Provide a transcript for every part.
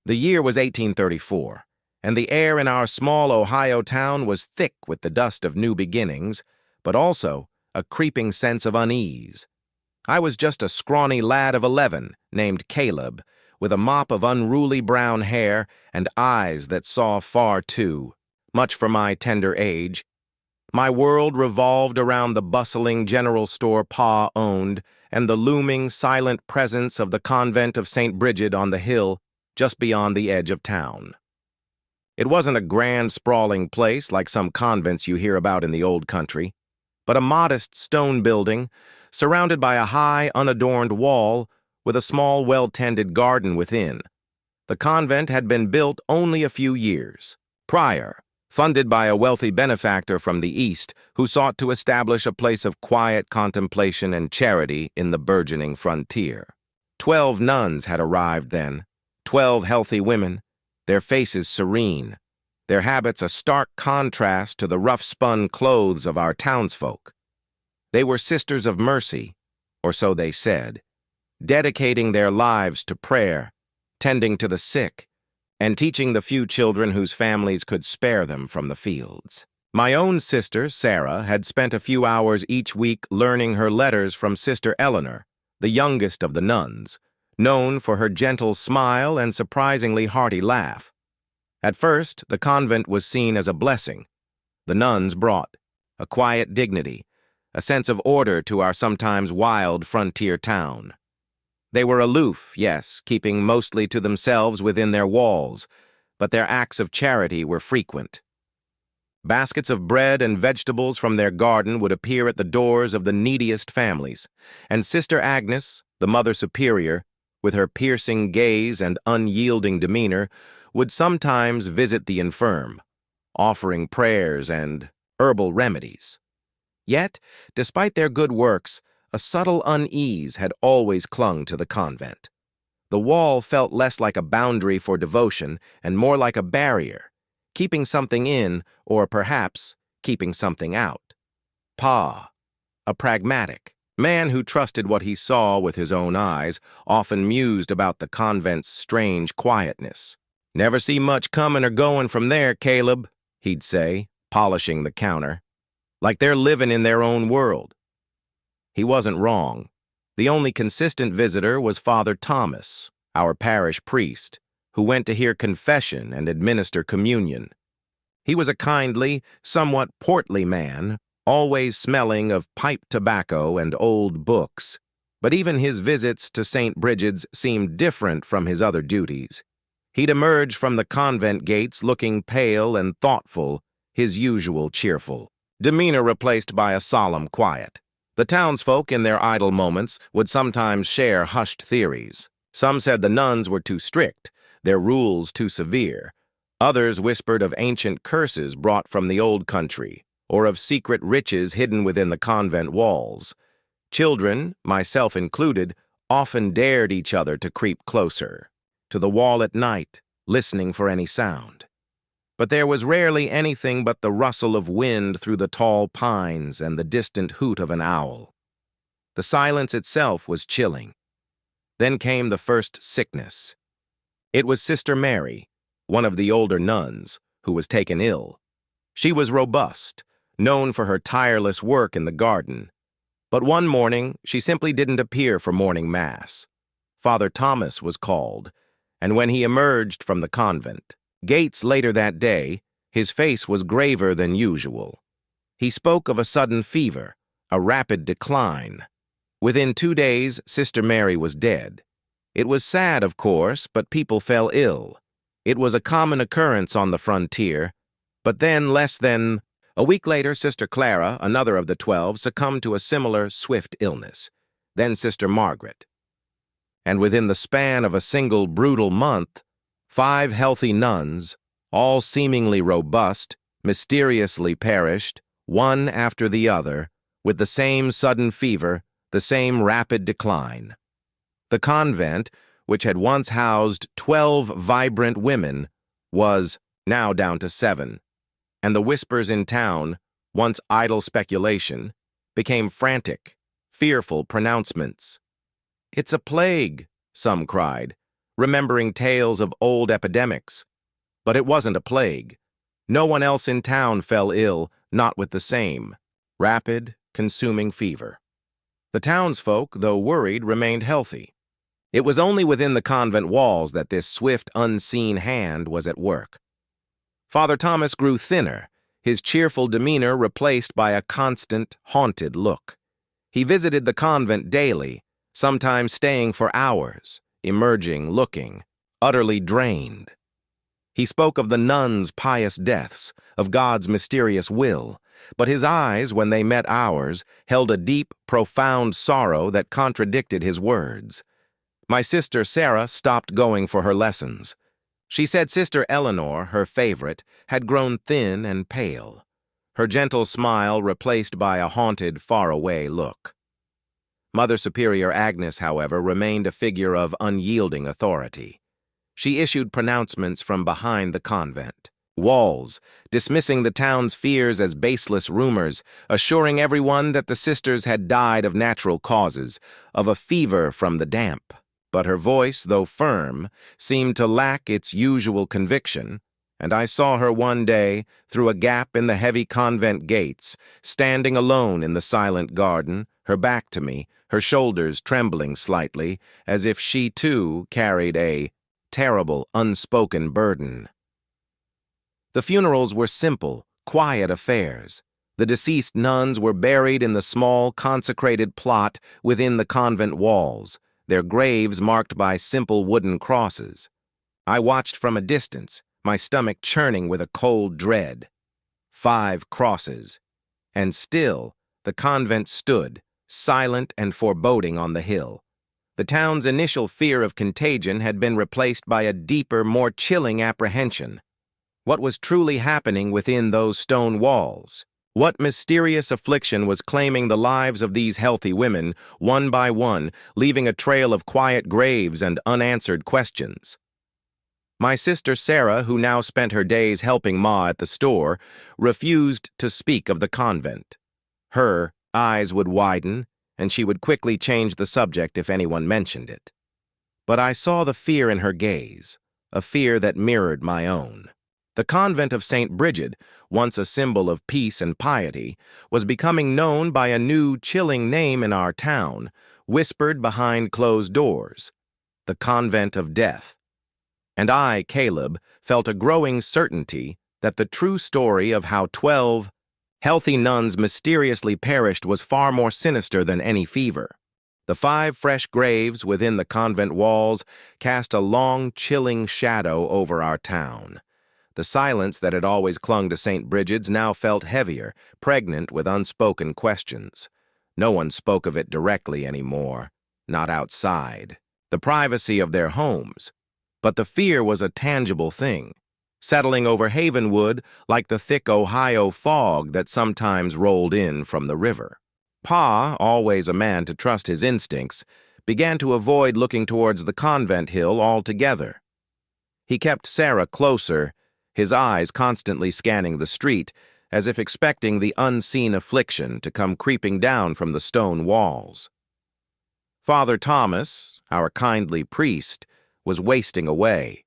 The year was 1834, and the air in our small Ohio town was thick with the dust of new beginnings, but also a creeping sense of unease. I was just a scrawny lad of 11, named Caleb, with a mop of unruly brown hair and eyes that saw far too much for my tender age. My world revolved around the bustling general store Pa owned and the looming, silent presence of the Convent of St. Bridget on the hill just beyond the edge of town. It wasn't a grand, sprawling place like some convents you hear about in the old country, but a modest stone building surrounded by a high, unadorned wall with a small, well-tended garden within. The convent had been built only a few years prior, funded by a wealthy benefactor from the East who sought to establish a place of quiet contemplation and charity in the burgeoning frontier. 12 nuns had arrived then, 12 healthy women, their faces serene, their habits a stark contrast to the rough-spun clothes of our townsfolk. They were sisters of mercy, or so they said, dedicating their lives to prayer, tending to the sick, and teaching the few children whose families could spare them from the fields. My own sister, Sarah, had spent a few hours each week learning her letters from Sister Eleanor, the youngest of the nuns, known for her gentle smile and surprisingly hearty laugh. At first, the convent was seen as a blessing. The nuns brought a quiet dignity, a sense of order to our sometimes wild frontier town. They were aloof, yes, keeping mostly to themselves within their walls, but their acts of charity were frequent. Baskets of bread and vegetables from their garden would appear at the doors of the neediest families, and Sister Agnes, the Mother Superior, with her piercing gaze and unyielding demeanor, would sometimes visit the infirm, offering prayers and herbal remedies. Yet, despite their good works, a subtle unease had always clung to the convent. The wall felt less like a boundary for devotion and more like a barrier, keeping something in, or perhaps keeping something out. Pa, a pragmatic man who trusted what he saw with his own eyes, often mused about the convent's strange quietness. "Never see much coming or going from there, Caleb," he'd say, polishing the counter. "Like they're living in their own world." He wasn't wrong. The only consistent visitor was Father Thomas, our parish priest, who went to hear confession and administer communion. He was a kindly, somewhat portly man, always smelling of pipe tobacco and old books, but even his visits to St. Bridget's seemed different from his other duties. He'd emerge from the convent gates looking pale and thoughtful, his usual cheerful demeanor replaced by a solemn quiet. The townsfolk, in their idle moments, would sometimes share hushed theories. Some said the nuns were too strict, their rules too severe. Others whispered of ancient curses brought from the old country, or of secret riches hidden within the convent walls. Children, myself included, often dared each other to creep closer, to the wall at night, listening for any sound. But there was rarely anything but the rustle of wind through the tall pines and the distant hoot of an owl. The silence itself was chilling. Then came the first sickness. It was Sister Mary, one of the older nuns, who was taken ill. She was robust, known for her tireless work in the garden. But one morning, she simply didn't appear for morning mass. Father Thomas was called, and when he emerged from the convent gates later that day, his face was graver than usual. He spoke of a sudden fever, a rapid decline. Within 2 days, Sister Mary was dead. It was sad, of course, but people fell ill. It was a common occurrence on the frontier. But then, less than a week later, Sister Clara, another of the 12, succumbed to a similar swift illness. Then Sister Margaret. And within the span of a single brutal month, 5 healthy nuns, all seemingly robust, mysteriously perished, one after the other, with the same sudden fever, the same rapid decline. The convent, which had once housed 12 vibrant women, was now down to 7, and the whispers in town, once idle speculation, became frantic, fearful pronouncements. "It's a plague," some cried, remembering tales of old epidemics. But it wasn't a plague. No one else in town fell ill, not with the same rapid, consuming fever. The townsfolk, though worried, remained healthy. It was only within the convent walls that this swift, unseen hand was at work. Father Thomas grew thinner, his cheerful demeanor replaced by a constant, haunted look. He visited the convent daily, sometimes staying for hours, emerging, looking, utterly drained. He spoke of the nuns' pious deaths, of God's mysterious will, but his eyes, when they met ours, held a deep, profound sorrow that contradicted his words. My sister Sarah stopped going for her lessons. She said Sister Eleanor, her favorite, had grown thin and pale, her gentle smile replaced by a haunted, faraway look. Mother Superior Agnes, however, remained a figure of unyielding authority. She issued pronouncements from behind the convent walls, dismissing the town's fears as baseless rumors, assuring everyone that the sisters had died of natural causes, of a fever from the damp. But her voice, though firm, seemed to lack its usual conviction, and I saw her one day, through a gap in the heavy convent gates, standing alone in the silent garden, her back to me, her shoulders trembling slightly, as if she too carried a terrible, unspoken burden. The funerals were simple, quiet affairs. The deceased nuns were buried in the small, consecrated plot within the convent walls, their graves marked by simple wooden crosses. I watched from a distance, my stomach churning with a cold dread. 5 crosses. And still, the convent stood, silent and foreboding on the hill. The town's initial fear of contagion had been replaced by a deeper, more chilling apprehension. What was truly happening within those stone walls? What mysterious affliction was claiming the lives of these healthy women, one by one, leaving a trail of quiet graves and unanswered questions? My sister Sarah, who now spent her days helping Ma at the store, refused to speak of the convent. Her eyes would widen, and she would quickly change the subject if anyone mentioned it. But I saw the fear in her gaze, a fear that mirrored my own. The convent of St. Bridget, once a symbol of peace and piety, was becoming known by a new, chilling name in our town, whispered behind closed doors: the Convent of Death. And I, Caleb, felt a growing certainty that the true story of how 12 healthy nuns mysteriously perished was far more sinister than any fever. The 5 fresh graves within the convent walls cast a long, chilling shadow over our town. The silence that had always clung to St. Bridget's now felt heavier, pregnant with unspoken questions. No one spoke of it directly anymore, not outside, the privacy of their homes. But the fear was a tangible thing, settling over Havenwood like the thick Ohio fog that sometimes rolled in from the river. Pa, always a man to trust his instincts, began to avoid looking towards the convent hill altogether. He kept Sarah closer, his eyes constantly scanning the street, as if expecting the unseen affliction to come creeping down from the stone walls. Father Thomas, our kindly priest, was wasting away.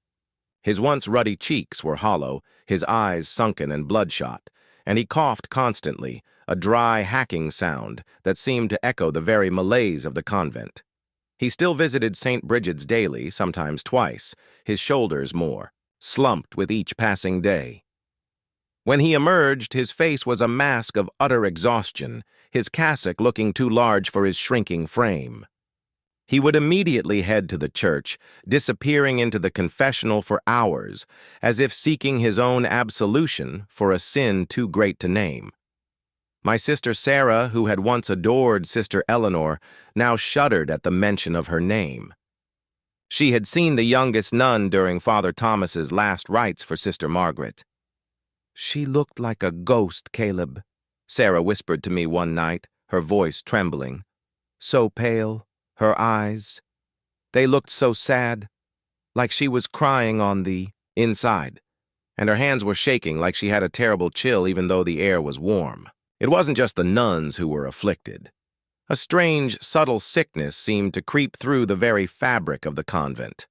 His once ruddy cheeks were hollow, his eyes sunken and bloodshot, and he coughed constantly, a dry, hacking sound that seemed to echo the very malaise of the convent. He still visited St. Bridget's daily, sometimes twice, his shoulders more slumped with each passing day. When he emerged, his face was a mask of utter exhaustion, his cassock looking too large for his shrinking frame. He would immediately head to the church, disappearing into the confessional for hours, as if seeking his own absolution for a sin too great to name. My sister Sarah, who had once adored Sister Eleanor, now shuddered at the mention of her name. She had seen the youngest nun during Father Thomas's last rites for Sister Margaret. "She looked like a ghost, Caleb," Sarah whispered to me one night, her voice trembling. "So pale, her eyes. They looked so sad, like she was crying on the inside, and her hands were shaking like she had a terrible chill even though the air was warm." It wasn't just the nuns who were afflicted. A strange, subtle sickness seemed to creep through the very fabric of the convent.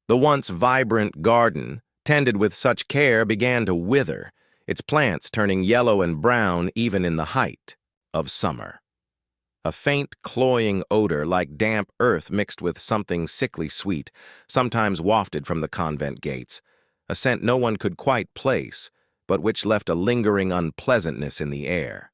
The once vibrant garden, tended with such care, began to wither, its plants turning yellow and brown even in the height of summer. A faint, cloying odor like damp earth mixed with something sickly sweet, sometimes wafted from the convent gates, a scent no one could quite place, but which left a lingering unpleasantness in the air.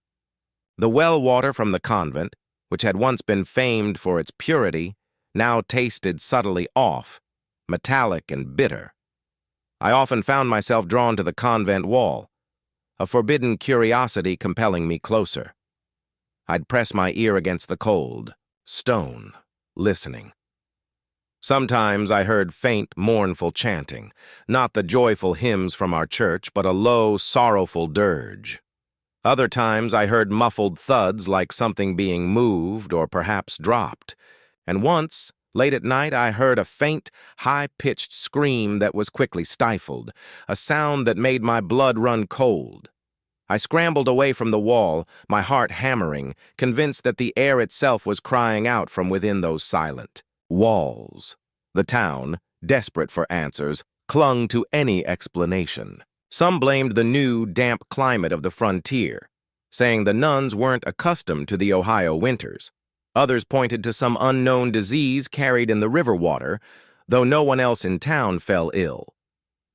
The well water from the convent, which had once been famed for its purity, now tasted subtly off, metallic and bitter. I often found myself drawn to the convent wall, a forbidden curiosity compelling me closer. I'd press my ear against the cold stone, listening. Sometimes I heard faint, mournful chanting, not the joyful hymns from our church, but a low, sorrowful dirge. Other times I heard muffled thuds like something being moved or perhaps dropped, and once, late at night, I heard a faint, high-pitched scream that was quickly stifled, a sound that made my blood run cold. I scrambled away from the wall, my heart hammering, convinced that the air itself was crying out from within those silent walls. The town, desperate for answers, clung to any explanation. Some blamed the new, damp climate of the frontier, saying the nuns weren't accustomed to the Ohio winters. Others pointed to some unknown disease carried in the river water, though no one else in town fell ill.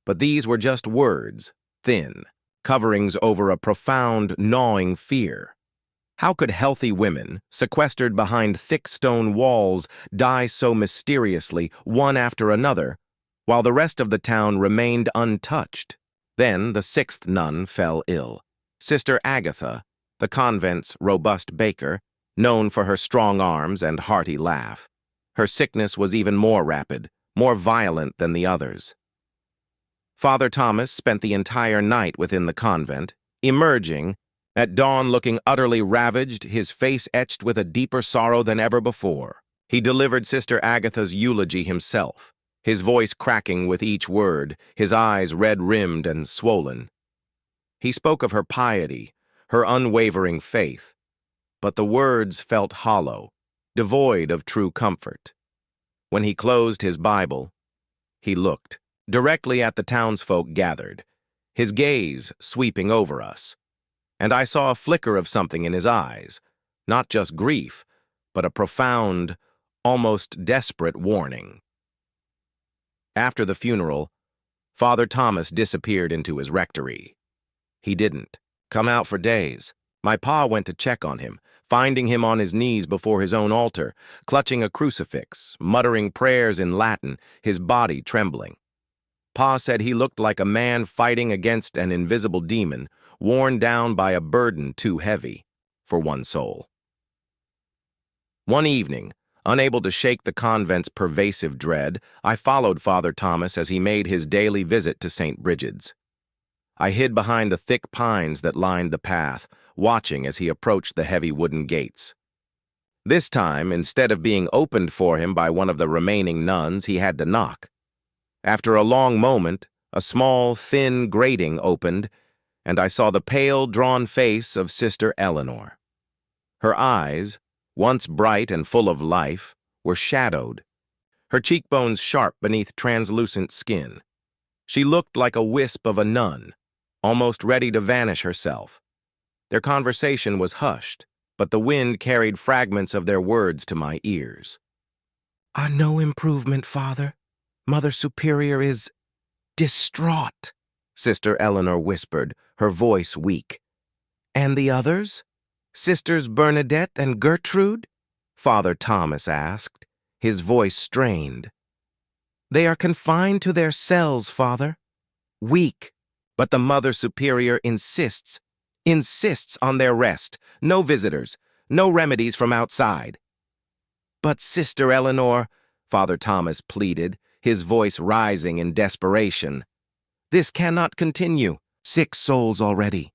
But these were just words, thin, coverings over a profound, gnawing fear. How could healthy women, sequestered behind thick stone walls, die so mysteriously, one after another, while the rest of the town remained untouched? Then the sixth nun fell ill. Sister Agatha, the convent's robust baker, known for her strong arms and hearty laugh. Her sickness was even more rapid, more violent than the others. Father Thomas spent the entire night within the convent, emerging, at dawn looking utterly ravaged, his face etched with a deeper sorrow than ever before. He delivered Sister Agatha's eulogy himself, his voice cracking with each word, his eyes red-rimmed and swollen. He spoke of her piety, her unwavering faith, but the words felt hollow, devoid of true comfort. When he closed his Bible, he looked directly at the townsfolk gathered, his gaze sweeping over us, and I saw a flicker of something in his eyes, not just grief, but a profound, almost desperate warning. After the funeral, Father Thomas disappeared into his rectory. He didn't come out for days. My pa went to check on him, finding him on his knees before his own altar, clutching a crucifix, muttering prayers in Latin, his body trembling. Pa said he looked like a man fighting against an invisible demon, worn down by a burden too heavy for one soul. One evening, unable to shake the convent's pervasive dread, I followed Father Thomas as he made his daily visit to St. Brigid's. I hid behind the thick pines that lined the path, watching as he approached the heavy wooden gates. This time, instead of being opened for him by one of the remaining nuns, he had to knock. After a long moment, a small, thin grating opened, and I saw the pale, drawn face of Sister Eleanor. Her eyes, once bright and full of life, were shadowed, her cheekbones sharp beneath translucent skin. She looked like a wisp of a nun, almost ready to vanish herself. Their conversation was hushed, but the wind carried fragments of their words to my ears. "No improvement, Father. Mother Superior is distraught," Sister Eleanor whispered, her voice weak. "And the others? Sisters Bernadette and Gertrude?" Father Thomas asked, his voice strained. "They are confined to their cells, Father. Weak, but the Mother Superior insists on their rest. No visitors, no remedies from outside." "But Sister Eleanor," Father Thomas pleaded, his voice rising in desperation, "this cannot continue. 6 souls already.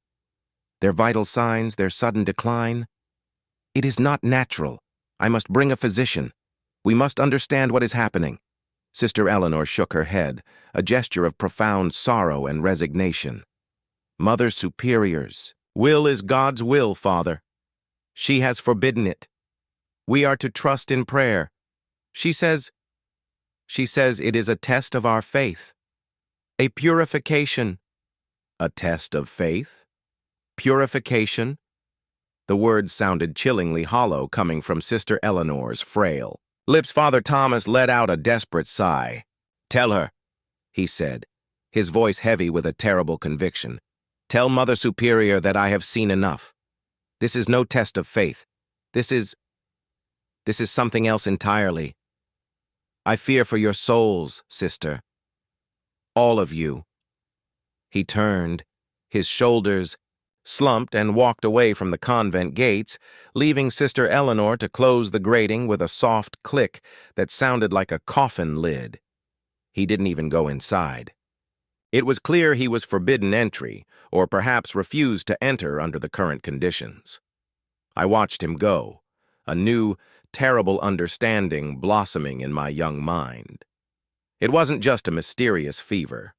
Their vital signs, their sudden decline. It is not natural. I must bring a physician. We must understand what is happening." Sister Eleanor shook her head, a gesture of profound sorrow and resignation. "Mother Superior's will is God's will, Father. She has forbidden it. We are to trust in prayer. She says, She says it is a test of our faith, a purification. A test of faith? Purification? The words sounded chillingly hollow coming from Sister Eleanor's frail lips. Father Thomas let out a desperate sigh. "Tell her," he said, his voice heavy with a terrible conviction. "Tell Mother Superior that I have seen enough. This is no test of faith. This is something else entirely. I fear for your souls, sister. All of you." He turned, his shoulders slumped, and walked away from the convent gates, leaving Sister Eleanor to close the grating with a soft click that sounded like a coffin lid. He didn't even go inside. It was clear he was forbidden entry, or perhaps refused to enter under the current conditions. I watched him go, a new, terrible understanding blossoming in my young mind. It wasn't just a mysterious fever.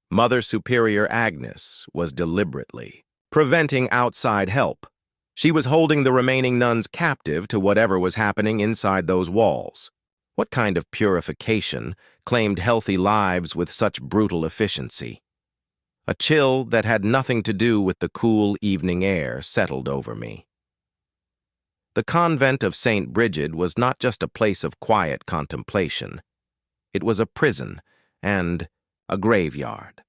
Mother Superior Agnes was deliberately preventing outside help. She was holding the remaining nuns captive to whatever was happening inside those walls. What kind of purification claimed healthy lives with such brutal efficiency? A chill that had nothing to do with the cool evening air settled over me. The convent of St. Brigid was not just a place of quiet contemplation. It was a prison and a graveyard.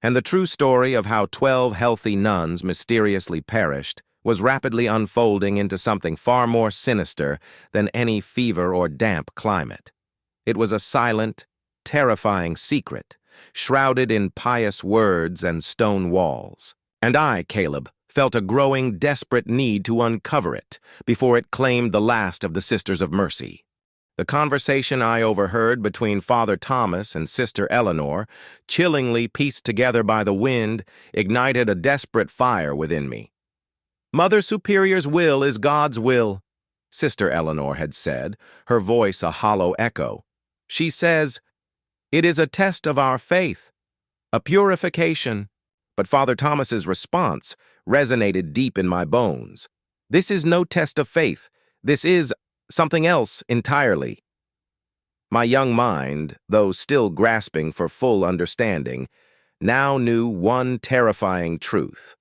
And the true story of how 12 healthy nuns mysteriously perished was rapidly unfolding into something far more sinister than any fever or damp climate. It was a silent, terrifying secret, shrouded in pious words and stone walls. And I, Caleb, felt a growing, desperate need to uncover it before it claimed the last of the Sisters of Mercy. The conversation I overheard between Father Thomas and Sister Eleanor, chillingly pieced together by the wind, ignited a desperate fire within me. "Mother Superior's will is God's will," Sister Eleanor had said, her voice a hollow echo. "She says, it is a test of our faith, a purification." But Father Thomas's response resonated deep in my bones. "This is no test of faith. This is something else entirely." My young mind, though still grasping for full understanding, now knew one terrifying truth.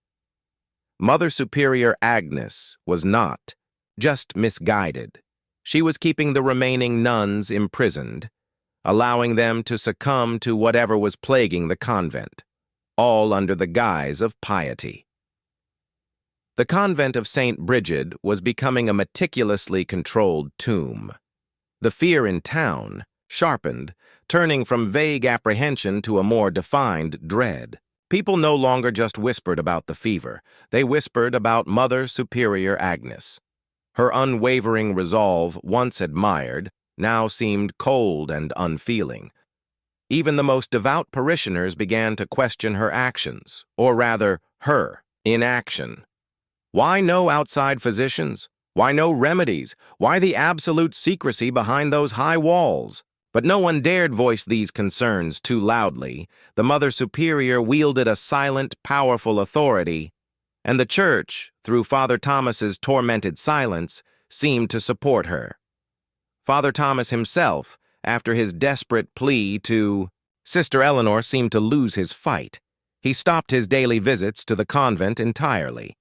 Mother Superior Agnes was not just misguided. She was keeping the remaining nuns imprisoned, allowing them to succumb to whatever was plaguing the convent, all under the guise of piety. The convent of St. Brigid was becoming a meticulously controlled tomb. The fear in town sharpened, turning from vague apprehension to a more defined dread. People no longer just whispered about the fever. They whispered about Mother Superior Agnes. Her unwavering resolve, once admired, now seemed cold and unfeeling. Even the most devout parishioners began to question her actions, or rather, her inaction. Why no outside physicians? Why no remedies? Why the absolute secrecy behind those high walls? But no one dared voice these concerns too loudly. The Mother Superior wielded a silent, powerful authority, and the Church, through Father Thomas's tormented silence, seemed to support her. Father Thomas himself, after his desperate plea to Sister Eleanor, seemed to lose his fight. He stopped his daily visits to the convent entirely.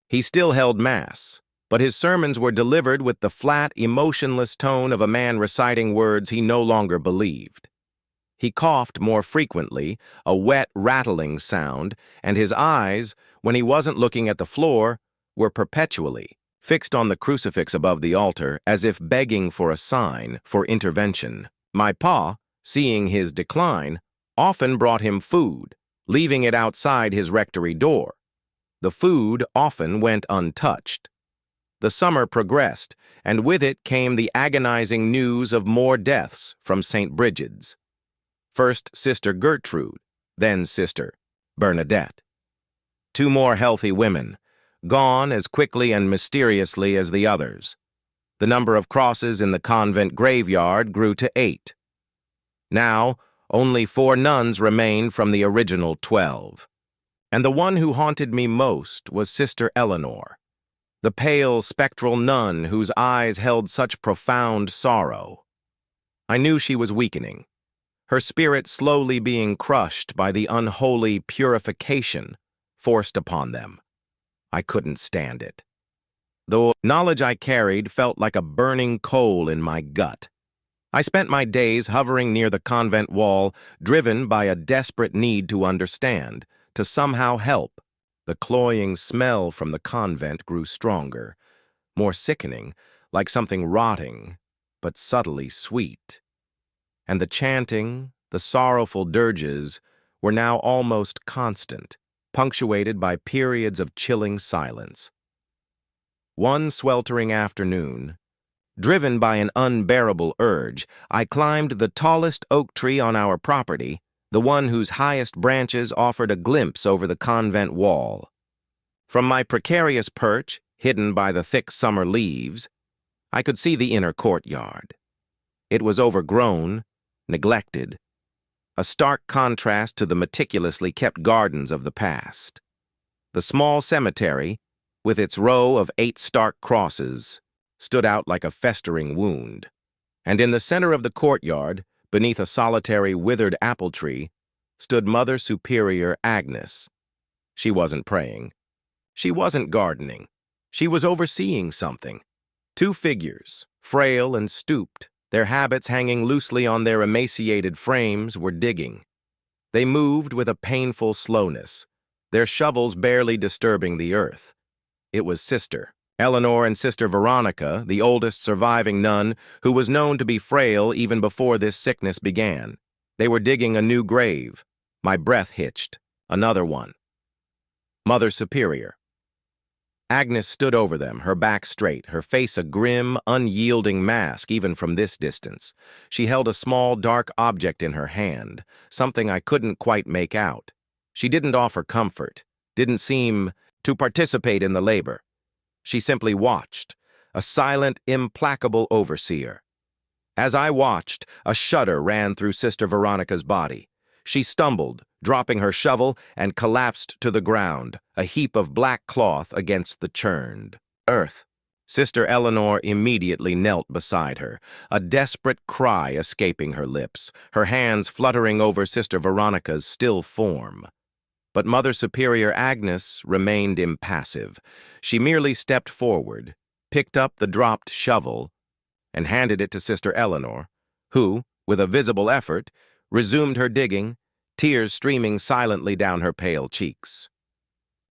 He still held Mass, but his sermons were delivered with the flat, emotionless tone of a man reciting words he no longer believed. He coughed more frequently, a wet, rattling sound, and his eyes, when he wasn't looking at the floor, were perpetually fixed on the crucifix above the altar, as if begging for a sign, for intervention. My pa, seeing his decline, often brought him food, leaving it outside his rectory door. The food often went untouched. The summer progressed, and with it came the agonizing news of more deaths from St. Brigid's. First Sister Gertrude, then Sister Bernadette. 2 more healthy women, gone as quickly and mysteriously as the others. The number of crosses in the convent graveyard grew to 8. Now, only 4 nuns remained from the original 12. And the one who haunted me most was Sister Eleanor, the pale, spectral nun whose eyes held such profound sorrow. I knew she was weakening, her spirit slowly being crushed by the unholy purification forced upon them. I couldn't stand it. The knowledge I carried felt like a burning coal in my gut. I spent my days hovering near the convent wall, driven by a desperate need to understand, to somehow help. The cloying smell from the convent grew stronger, more sickening, like something rotting, but subtly sweet. And the chanting, the sorrowful dirges, were now almost constant, punctuated by periods of chilling silence. One sweltering afternoon, driven by an unbearable urge, I climbed the tallest oak tree on our property, the one whose highest branches offered a glimpse over the convent wall. From my precarious perch, hidden by the thick summer leaves, I could see the inner courtyard. It was overgrown, neglected, a stark contrast to the meticulously kept gardens of the past. The small cemetery, with its row of 8 stark crosses, stood out like a festering wound. And in the center of the courtyard, beneath a solitary withered apple tree, stood Mother Superior Agnes. She wasn't praying. She wasn't gardening. She was overseeing something. 2 figures, frail and stooped, their habits hanging loosely on their emaciated frames, were digging. They moved with a painful slowness, their shovels barely disturbing the earth. It was Sister Eleanor and Sister Veronica, the oldest surviving nun, who was known to be frail even before this sickness began. They were digging a new grave. My breath hitched. Another one. Mother Superior. Agnes stood over them, her back straight, her face a grim, unyielding mask even from this distance. She held a small, dark object in her hand, something I couldn't quite make out. She didn't offer comfort, didn't seem to participate in the labor. She simply watched, a silent, implacable overseer. As I watched, a shudder ran through Sister Veronica's body. She stumbled, dropping her shovel, and collapsed to the ground, a heap of black cloth against the churned earth. Sister Eleanor immediately knelt beside her, a desperate cry escaping her lips, her hands fluttering over Sister Veronica's still form. But Mother Superior Agnes remained impassive. She merely stepped forward, picked up the dropped shovel, and handed it to Sister Eleanor, who, with a visible effort, resumed her digging, tears streaming silently down her pale cheeks.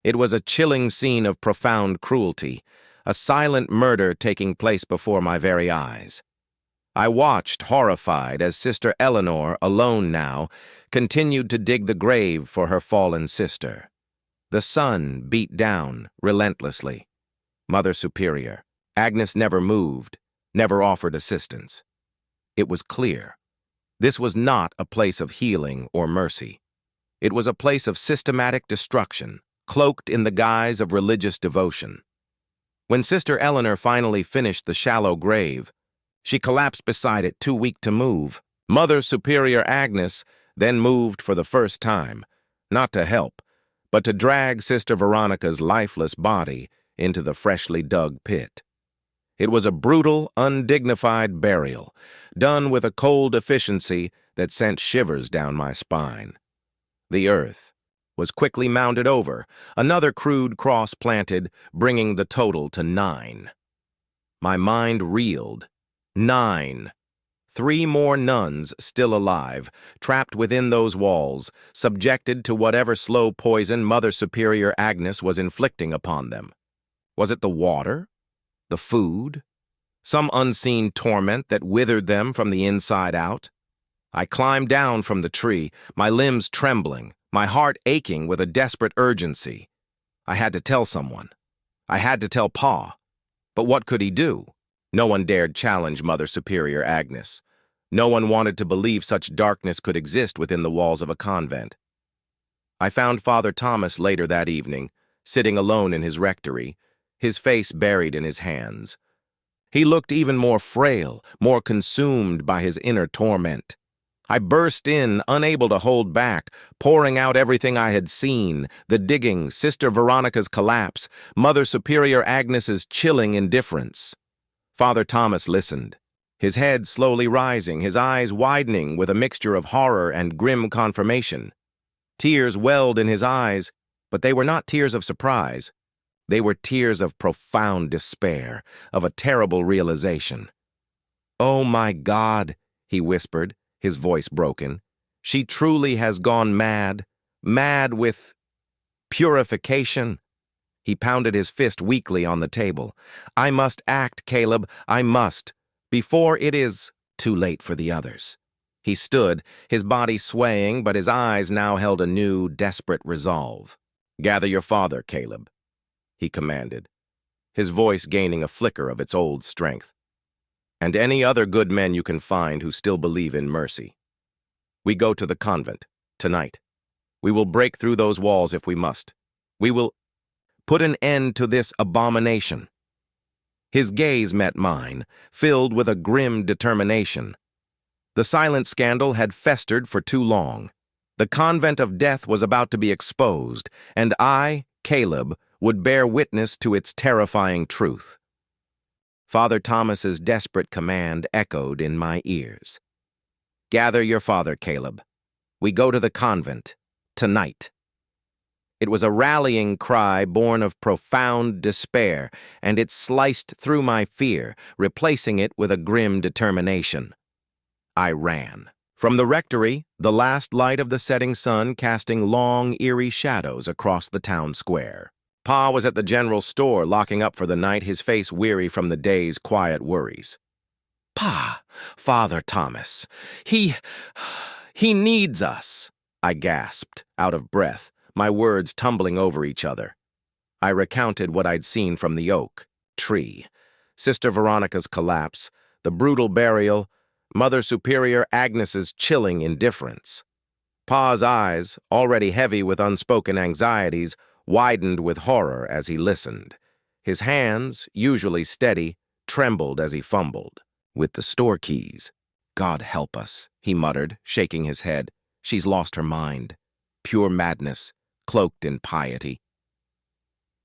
It was a chilling scene of profound cruelty, a silent murder taking place before my very eyes. I watched, horrified, as Sister Eleanor, alone now, continued to dig the grave for her fallen sister. The sun beat down relentlessly. Mother Superior, Agnes never moved, never offered assistance. It was clear. This was not a place of healing or mercy. It was a place of systematic destruction, cloaked in the guise of religious devotion. When Sister Eleanor finally finished the shallow grave, she collapsed beside it, too weak to move. Mother Superior Agnes then moved for the first time, not to help, but to drag Sister Veronica's lifeless body into the freshly dug pit. It was a brutal, undignified burial, done with a cold efficiency that sent shivers down my spine. The earth was quickly mounded over, another crude cross planted, bringing the total to 9. My mind reeled. 9. 3 more nuns still alive, trapped within those walls, subjected to whatever slow poison Mother Superior Agnes was inflicting upon them. Was it the water? The food? Some unseen torment that withered them from the inside out? I climbed down from the tree, my limbs trembling, my heart aching with a desperate urgency. I had to tell someone. I had to tell Pa. But what could he do? No one dared challenge Mother Superior Agnes. No one wanted to believe such darkness could exist within the walls of a convent. I found Father Thomas later that evening, sitting alone in his rectory, his face buried in his hands. He looked even more frail, more consumed by his inner torment. I burst in, unable to hold back, pouring out everything I had seen, the digging, Sister Veronica's collapse, Mother Superior Agnes's chilling indifference. Father Thomas listened, his head slowly rising, his eyes widening with a mixture of horror and grim confirmation. Tears welled in his eyes, but they were not tears of surprise. They were tears of profound despair, of a terrible realization. "Oh my God," he whispered, his voice broken. "She truly has gone mad, mad with purification." He pounded his fist weakly on the table. "I must act, Caleb, I must, before it is too late for the others." He stood, his body swaying, but his eyes now held a new, desperate resolve. "Gather your father, Caleb," he commanded, his voice gaining a flicker of its old strength. "And any other good men you can find who still believe in mercy. We go to the convent, tonight. We will break through those walls if we must. We will put an end to this abomination." His gaze met mine, filled with a grim determination. The silent scandal had festered for too long. The convent of death was about to be exposed, and I, Caleb, would bear witness to its terrifying truth. Father Thomas's desperate command echoed in my ears. "Gather your father, Caleb. We go to the convent, tonight." It was a rallying cry born of profound despair, and it sliced through my fear, replacing it with a grim determination. I ran. From the rectory, the last light of the setting sun casting long, eerie shadows across the town square. Pa was at the general store, locking up for the night, his face weary from the day's quiet worries. "Pa, Father Thomas, he needs us," I gasped, out of breath, my words tumbling over each other. I recounted what I'd seen from the oak tree, Sister Veronica's collapse, the brutal burial, Mother Superior Agnes's chilling indifference. Pa's eyes, already heavy with unspoken anxieties, widened with horror as he listened. His hands, usually steady, trembled as he fumbled with the store keys. "God help us," he muttered, shaking his head. "She's lost her mind. Pure madness, cloaked in piety."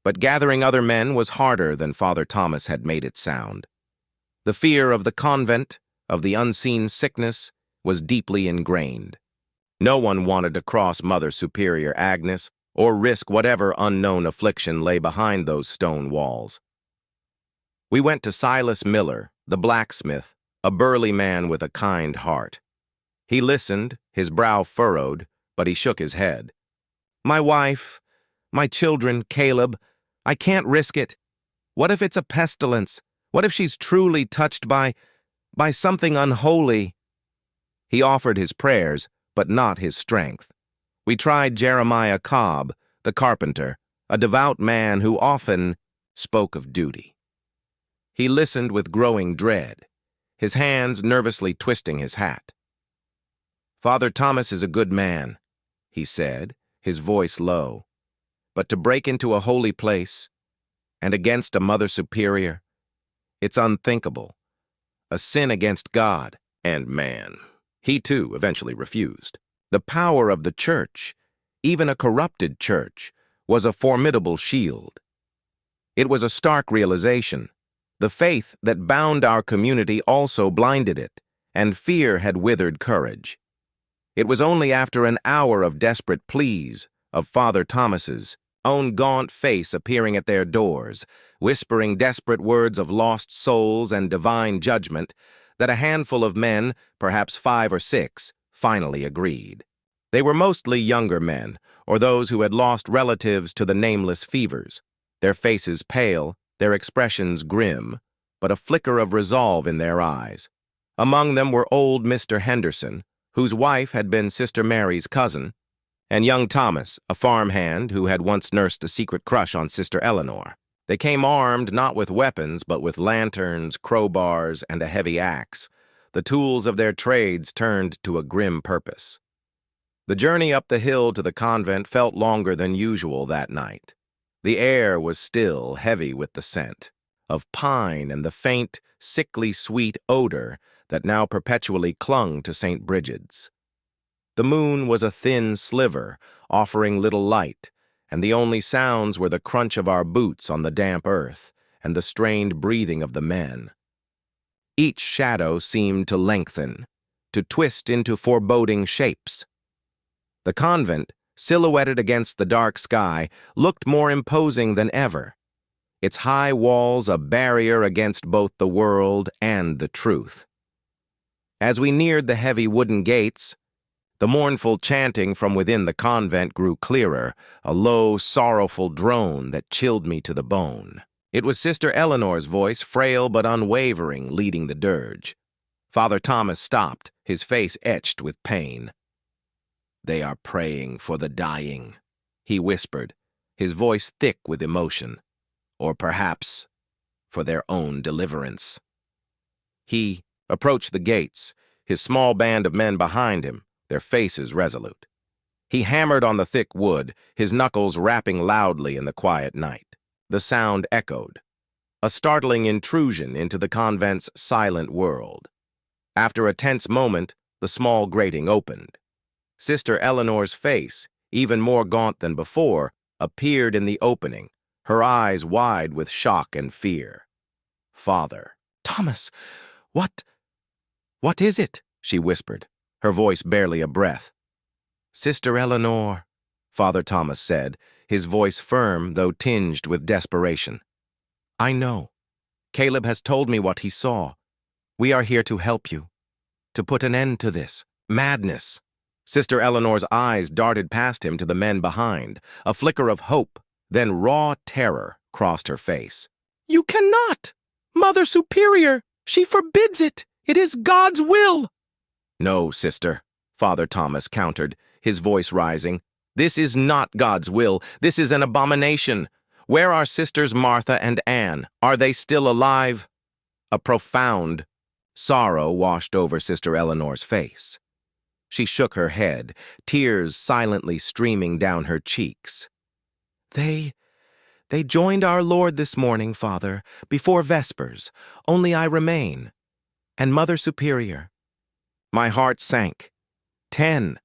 But gathering other men was harder than Father Thomas had made it sound. The fear of the convent, of the unseen sickness, was deeply ingrained. No one wanted to cross Mother Superior Agnes or risk whatever unknown affliction lay behind those stone walls. We went to Silas Miller, the blacksmith, a burly man with a kind heart. He listened, his brow furrowed, but he shook his head. "My wife, my children, Caleb, I can't risk it. What if it's a pestilence? What if she's truly touched by something unholy?" He offered his prayers, but not his strength. We tried Jeremiah Cobb, the carpenter, a devout man who often spoke of duty. He listened with growing dread, his hands nervously twisting his hat. "Father Thomas is a good man," he said, his voice low. "But to break into a holy place, and against a Mother Superior, it's unthinkable. A sin against God and man." He, too, eventually refused. The power of the church, even a corrupted church, was a formidable shield. It was a stark realization. The faith that bound our community also blinded it, and fear had withered courage. It was only after an hour of desperate pleas, of Father Thomas's own gaunt face appearing at their doors, whispering desperate words of lost souls and divine judgment, that a handful of men, perhaps 5 or 6, finally agreed. They were mostly younger men, or those who had lost relatives to the nameless fevers, their faces pale, their expressions grim, but a flicker of resolve in their eyes. Among them were old Mr. Henderson, whose wife had been Sister Mary's cousin, and young Thomas, a farmhand who had once nursed a secret crush on Sister Eleanor. They came armed not with weapons, but with lanterns, crowbars, and a heavy axe, the tools of their trades turned to a grim purpose. The journey up the hill to the convent felt longer than usual that night. The air was still heavy with the scent of pine and the faint, sickly sweet odor that now perpetually clung to St. Bridget's. The moon was a thin sliver, offering little light, and the only sounds were the crunch of our boots on the damp earth and the strained breathing of the men. Each shadow seemed to lengthen, to twist into foreboding shapes. The convent, silhouetted against the dark sky, looked more imposing than ever, its high walls a barrier against both the world and the truth. As we neared the heavy wooden gates, the mournful chanting from within the convent grew clearer, a low, sorrowful drone that chilled me to the bone. It was Sister Eleanor's voice, frail but unwavering, leading the dirge. Father Thomas stopped, his face etched with pain. "They are praying for the dying," he whispered, his voice thick with emotion. "Or perhaps for their own deliverance." He approached the gates, his small band of men behind him, their faces resolute. He hammered on the thick wood, his knuckles rapping loudly in the quiet night. The sound echoed, a startling intrusion into the convent's silent world. After a tense moment, the small grating opened. Sister Eleanor's face, even more gaunt than before, appeared in the opening, her eyes wide with shock and fear. "Father." "Thomas, what is it?" she whispered, her voice barely a breath. "Sister Eleanor," Father Thomas said, his voice firm though tinged with desperation. "I know. Caleb has told me what he saw. We are here to help you, to put an end to this madness." Sister Eleanor's eyes darted past him to the men behind, a flicker of hope, then raw terror crossed her face. "You cannot! Mother Superior, she forbids it! It is God's will!" "No, sister," Father Thomas countered, his voice rising. "This is not God's will. This is an abomination. Where are Sisters Martha and Anne? Are they still alive?" A profound sorrow washed over Sister Eleanor's face. She shook her head, tears silently streaming down her cheeks. They joined our Lord this morning, Father, before Vespers. Only I remain. And Mother Superior." My heart sank. 10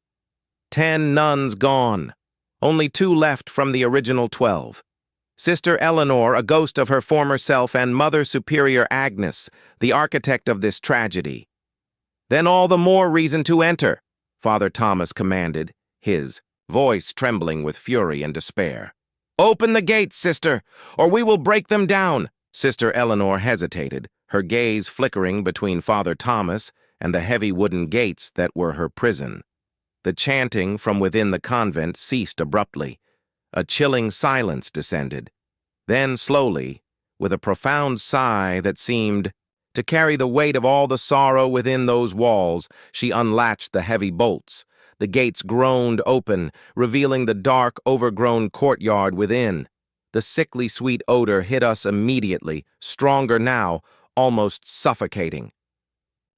nuns gone. Only 2 left from the original 12. Sister Eleanor, a ghost of her former self, and Mother Superior Agnes, the architect of this tragedy. "Then all the more reason to enter," Father Thomas commanded, his voice trembling with fury and despair. "Open the gates, sister, or we will break them down." Sister Eleanor hesitated, her gaze flickering between Father Thomas and the heavy wooden gates that were her prison. The chanting from within the convent ceased abruptly. A chilling silence descended. Then slowly, with a profound sigh that seemed to carry the weight of all the sorrow within those walls, she unlatched the heavy bolts. The gates groaned open, revealing the dark, overgrown courtyard within. The sickly sweet odor hit us immediately, stronger now, almost suffocating.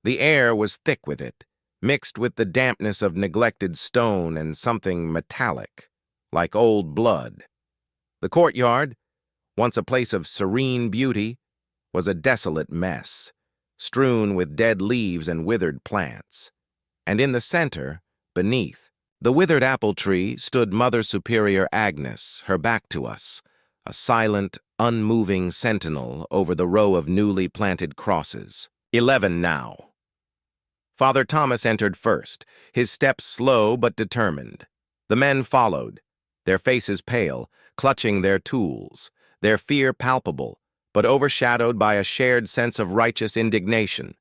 The air was thick with it, mixed with the dampness of neglected stone and something metallic, like old blood. The courtyard, once a place of serene beauty, was a desolate mess, strewn with dead leaves and withered plants. And in the center, beneath, the withered apple tree, stood Mother Superior Agnes, her back to us, a silent, unmoving sentinel over the row of newly planted crosses. 11 now. Father Thomas entered first, his steps slow but determined. The men followed, their faces pale, clutching their tools, their fear palpable, but overshadowed by a shared sense of righteous indignation.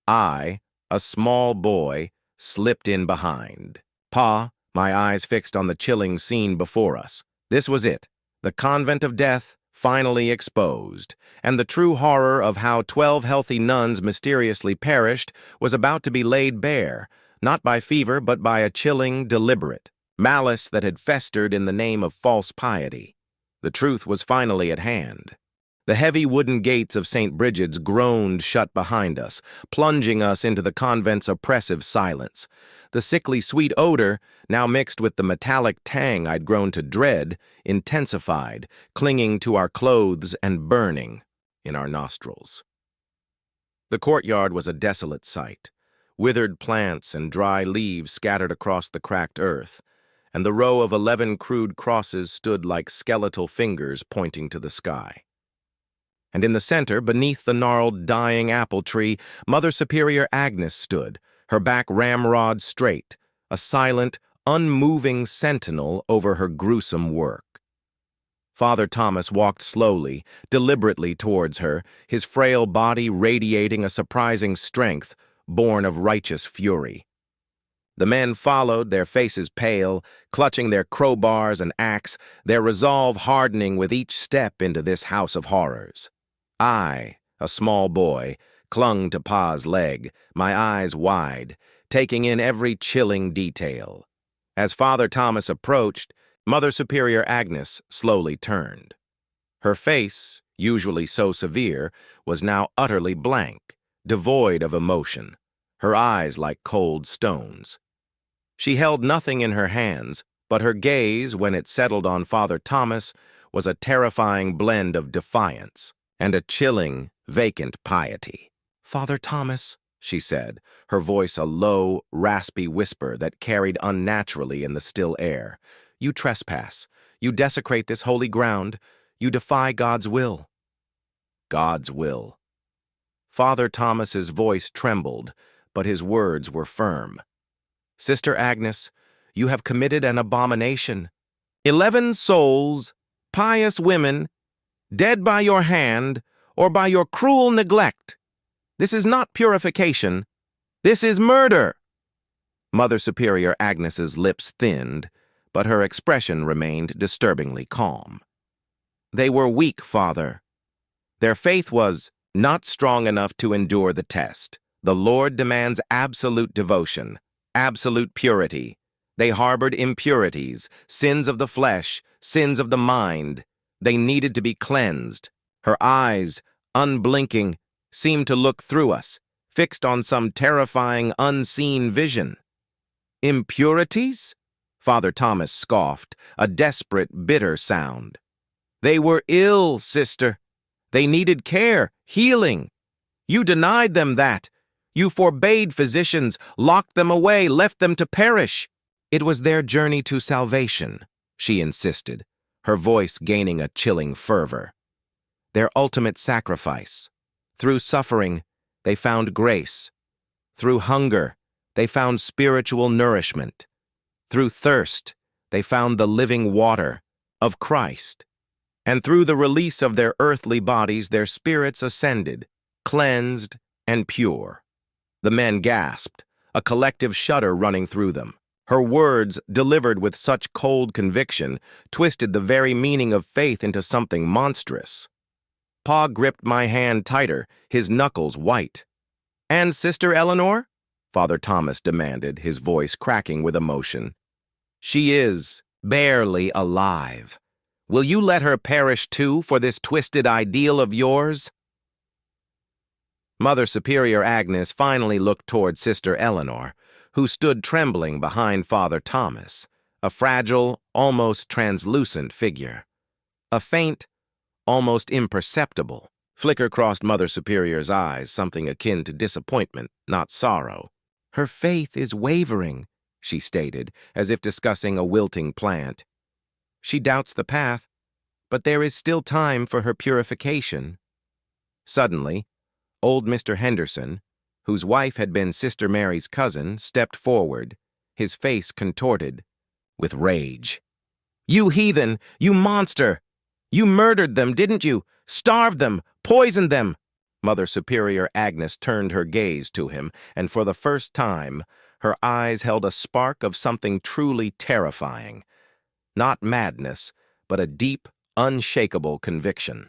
I, a small boy, slipped in behind. Pa, my eyes fixed on the chilling scene before us. This was it, the convent of death, finally exposed, and the true horror of how 12 healthy nuns mysteriously perished was about to be laid bare, not by fever but by a chilling, deliberate malice that had festered in the name of false piety. The truth was finally at hand. The heavy wooden gates of St. Bridget's groaned shut behind us, plunging us into the convent's oppressive silence. The sickly sweet odor, now mixed with the metallic tang I'd grown to dread, intensified, clinging to our clothes and burning in our nostrils. The courtyard was a desolate sight, withered plants and dry leaves scattered across the cracked earth, and the row of 11 crude crosses stood like skeletal fingers pointing to the sky. And in the center, beneath the gnarled, dying apple tree, Mother Superior Agnes stood, her back ramrod straight, a silent, unmoving sentinel over her gruesome work. Father Thomas walked slowly, deliberately towards her, his frail body radiating a surprising strength, born of righteous fury. The men followed, their faces pale, clutching their crowbars and axe, their resolve hardening with each step into this house of horrors. I, a small boy, clung to Pa's leg, my eyes wide, taking in every chilling detail. As Father Thomas approached, Mother Superior Agnes slowly turned. Her face, usually so severe, was now utterly blank, devoid of emotion, her eyes like cold stones. She held nothing in her hands, but her gaze, when it settled on Father Thomas, was a terrifying blend of defiance and a chilling, vacant piety. "Father Thomas," she said, her voice a low, raspy whisper that carried unnaturally in the still air, "you trespass. You desecrate this holy ground. You defy God's will." God's will. Father Thomas's voice trembled, but his words were firm. "Sister Agnes, you have committed an abomination. 11 souls, pious women, dead by your hand or by your cruel neglect. This is not purification. This is murder." Mother Superior Agnes's lips thinned, but her expression remained disturbingly calm. "They were weak, Father. Their faith was not strong enough to endure the test. The Lord demands absolute devotion, absolute purity. They harbored impurities, sins of the flesh, sins of the mind. They needed to be cleansed." Her eyes, unblinking, seemed to look through us, fixed on some terrifying, unseen vision. "Impurities?" Father Thomas scoffed, a desperate, bitter sound. "They were ill, sister. They needed care, healing. You denied them that. You forbade physicians, locked them away, left them to perish. It was their journey to salvation," she insisted, her voice gaining a chilling fervor. "Their ultimate sacrifice. Through suffering, they found grace. Through hunger, they found spiritual nourishment. Through thirst, they found the living water of Christ. And through the release of their earthly bodies, their spirits ascended, cleansed and pure." The men gasped, a collective shudder running through them. Her words, delivered with such cold conviction, twisted the very meaning of faith into something monstrous. Pa gripped my hand tighter, his knuckles white. "And Sister Eleanor?" Father Thomas demanded, his voice cracking with emotion. "She is barely alive. Will you let her perish too for this twisted ideal of yours?" Mother Superior Agnes finally looked toward Sister Eleanor, who stood trembling behind Father Thomas, a fragile, almost translucent figure. A faint, almost imperceptible flicker crossed Mother Superior's eyes, something akin to disappointment, not sorrow. "Her faith is wavering," she stated, as if discussing a wilting plant. "She doubts the path, but there is still time for her purification." Suddenly, old Mr. Henderson, whose wife had been Sister Mary's cousin, stepped forward, his face contorted with rage. "You heathen! You monster! You murdered them, didn't you? Starved them, poisoned them!" Mother Superior Agnes turned her gaze to him, and for the first time, her eyes held a spark of something truly terrifying. Not madness, but a deep, unshakable conviction.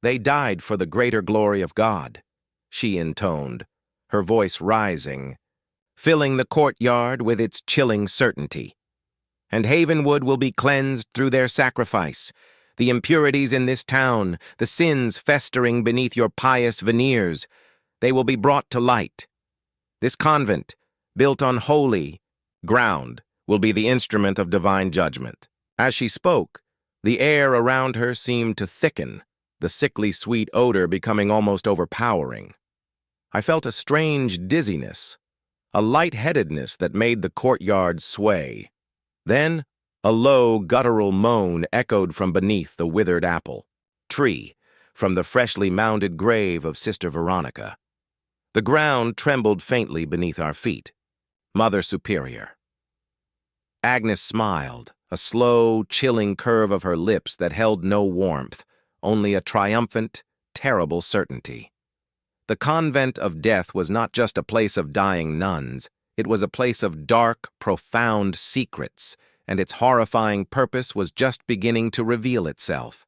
"They died for the greater glory of God," she intoned, her voice rising, filling the courtyard with its chilling certainty. "And Havenwood will be cleansed through their sacrifice. The impurities in this town, the sins festering beneath your pious veneers, they will be brought to light. This convent, built on holy ground, will be the instrument of divine judgment." As she spoke, the air around her seemed to thicken, the sickly sweet odor becoming almost overpowering. I felt a strange dizziness, a lightheadedness that made the courtyard sway. Then, a low, guttural moan echoed from beneath the withered apple tree, from the freshly mounded grave of Sister Veronica. The ground trembled faintly beneath our feet. Mother Superior. Agnes smiled, a slow, chilling curve of her lips that held no warmth, only a triumphant, terrible certainty. The convent of death was not just a place of dying nuns, it was a place of dark, profound secrets, and its horrifying purpose was just beginning to reveal itself.